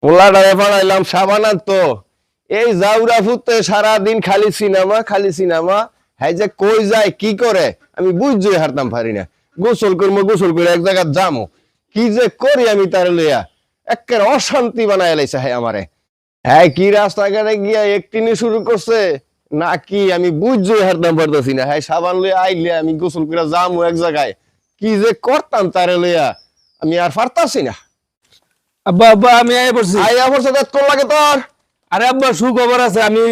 পোলাটারে বানাইলাম সাবান তো এই জাউরা ফুতে সারাদিন খালি সিনেমা হ্যাঁ যে কই যায় কি করে আমি বুঝতেই হারতাম পারি না। গোসল করে এক জায়গায় যামো কি যে করি আমি তার লইয়া একের অশান্তি বানায় লাইছে হ্যাঁ আমারে। হ্যাঁ কি রাস্তাঘাটে গিয়া একটিনি শুরু করছে নাকি আমি বুঝতেই হারতাম পারতেছি না। হ্যাঁ সাবান লইয়া আইলে আমি গোসল করে যামো এক জায়গায় কি যে করতাম তারে লইয়া আমি আর পারতাছি না। আব্বা আব্বা আমি আইয়া পড়ছি। আইয়া পড়ছে তো কোন লাগে তোর? আরে আব্বা সুখবর আছে, আমি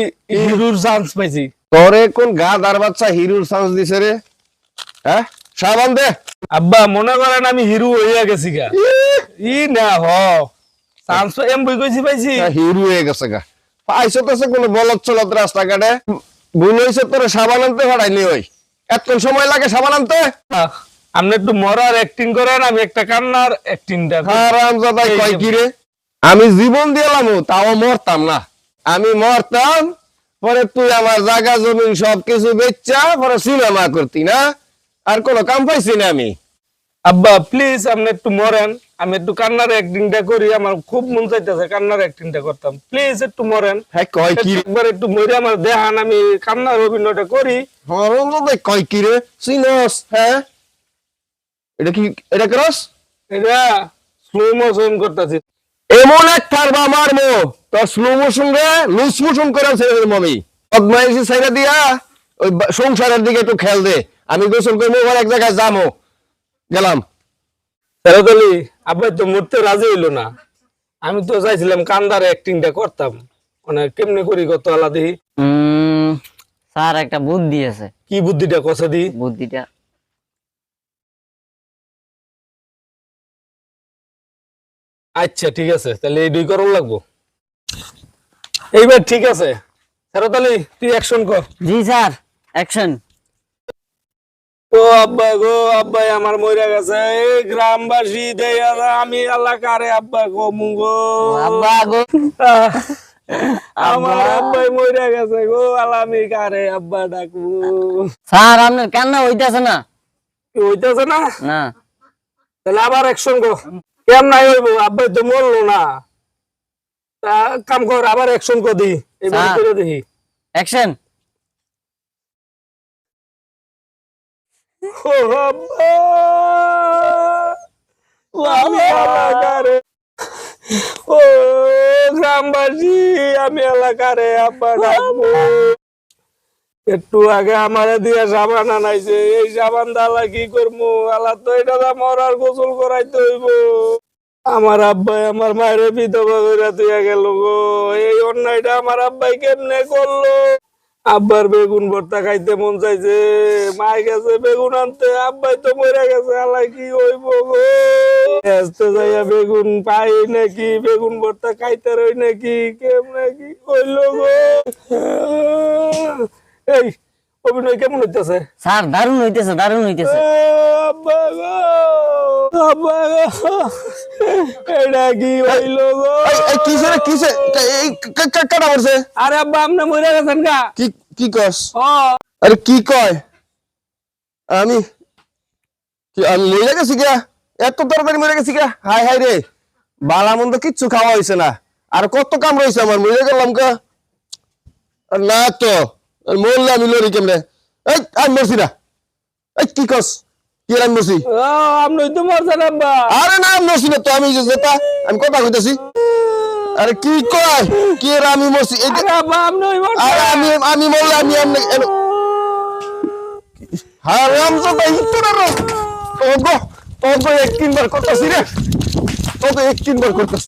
হিরোর চান্স পাইছি। তোরে কোন গাদার বাচ্চা হিরোর চান্স দিছে রে? হ্যাঁ সাবান দে। আব্বা মনে করেন আমি হিরো হইয়া গেছি গা। ই না হ চান্স এম বই কইছি পাইছি। হিরো হয়ে গেছে গা। পাইছো তো কোন বলদ চলত রাস্তাঘাটে ভুল হইছে তোরে সাবান আনতে পারাইনি ওই এতক্ষণ সময় লাগে সাবান আনতে? আপনি একটু মরার অ্যাক্টিং করেন, আমি একটা কান্নার অ্যাক্টিংটা হারামজাদা কয় কি রে? আমি জীবন দিলাম তাও মরতাম না। আমি মরতাম পরে তুই আমার জায়গা জমি সবকিছু বেচা পরে সিনেমা করতি না, আর কোনো কাম পাইছি না আমি। আব্বা প্লিজ আপনি একটু মরেন, আমি একটু কান্নার অ্যাক্টিংটা করি, আমার খুব মন চাইতেছে কান্নার অ্যাক্টিংটা করতাম। প্লিজ একটু মরেন। হ্যাঁ কয় কি একবার একটু মরে আমার দেখান, আমি কান্নার অভিনয়টা করি। হারামজাদা কয় কি রে? সিনস? হ্যাঁ এটা কি? এটা ক্রস? এটা স্লো মোশন করতেছি। এমন এক থারবা মারমো তোর স্লো মোশন রে লুজ মোশন করে ছেড়ে দেবো আমি। বদমাইশি ছেড়ে দিয়া ওই সংসারের দিকে একটু খেয়াল দে। আমি গোসল করবো এক জায়গায় যাবো গেলাম। সেরতলি আব্বাই তো মরতে রাজি হইলো না। আমি তো চাইছিলাম কান্দার অ্যাক্টিংটা করতাম, মানে কেমনে করি কত আলাদা। স্যার একটা বুদ্ধি আছে। কি বুদ্ধিটা কষা দি? বুদ্ধিটা আচ্ছা ঠিক আছে, তাহলে এই দুই করণ লাগবো। এইবার ঠিক আছে সেরতলি তুই অ্যাকশন কর। জি স্যার, অ্যাকশন। ও আব্বা গো, আব্বাই আমার মরে গেছে, এই গ্রামবাসী দেয়া আমি এলাকারে আব্বা গো মুগো। আব্বা গো, আমার আব্বাই মরে গেছে গো, আলামি কারে আব্বা ডাকবো। স্যার আপনার কান্না হইতাছে না? হইতেছে না? না। তাহলে আবার অ্যাকশন কর। কেম নাই হইব, আব্বাই তো মরলো না। তা কাম কর, আবার অ্যাকশন কর দি, এবার করে দেখি। অ্যাকশন। ও আব্বা, ও আমি এলাকারে, ও গ্রামবাসী আমি এলাকারে আব্বা ডাকবো। একটু আগে আমারে দিয়ে সাবান আনাইছে, এই সাবান দালা কি করবো? আলা তো এটা মরার গোসল করাইতে হইব। আমার আব্বাই আমার মায়ের বিধবা কইরা দিয়া গেল গো, এই অন্যায়টা আমার আব্বাই কেমনে করলো? আব্বার বেগুন ভর্তা খাইতে মন চাইছে, মাই গেছে বেগুন আনতে, আব্বাই তো মরে গেছে, আলাই কি হইব গো? আসতে যাইয়া বেগুন পাই নাকি, বেগুন ভর্তা খাইতে রই নাকি, কেমনে কি হইলো গো? এই অভিনয় কেমন হইতেছে? স্যার দারুণ হইতেছে, দারুণ হইতেছে। আব্বা গো, আব্বা গো, এটা কি হইলো গো? কিসে কিসে এই কাটা পড়ছে? আরে আব্বা আপনি মরে গেছেন গা। কি কি কস? ও আরে কি কয়? আমি আমি মরে গেছি গা? এত তাড়াতাড়ি মরে গেছি গা? হাই হাই রে, বালা মন্দ কিচ্ছু খাওয়া হয়েছে না, আর কত কাম রয়েছে আমার, মরে গেলাম গা। না তো মরলে আমি লড়ি কেমনে? এই আমি মরছি না। এই কি কস? কি আমি মরছি? আপনি তো মরছেন আব্বা। আরে না আমি মরছি না তো, আমি আমি কথা কইতাছি। আরে কি কয়? কি রে আমি মরছি? আরে আব্বা আপনি মরছেন। আরে আমি মরলে আমি হারাম জাদা ইতরা রে। ওগো ওগো এক তিনবার করতেছি রে, ওগো এক তিনবার করতেছি।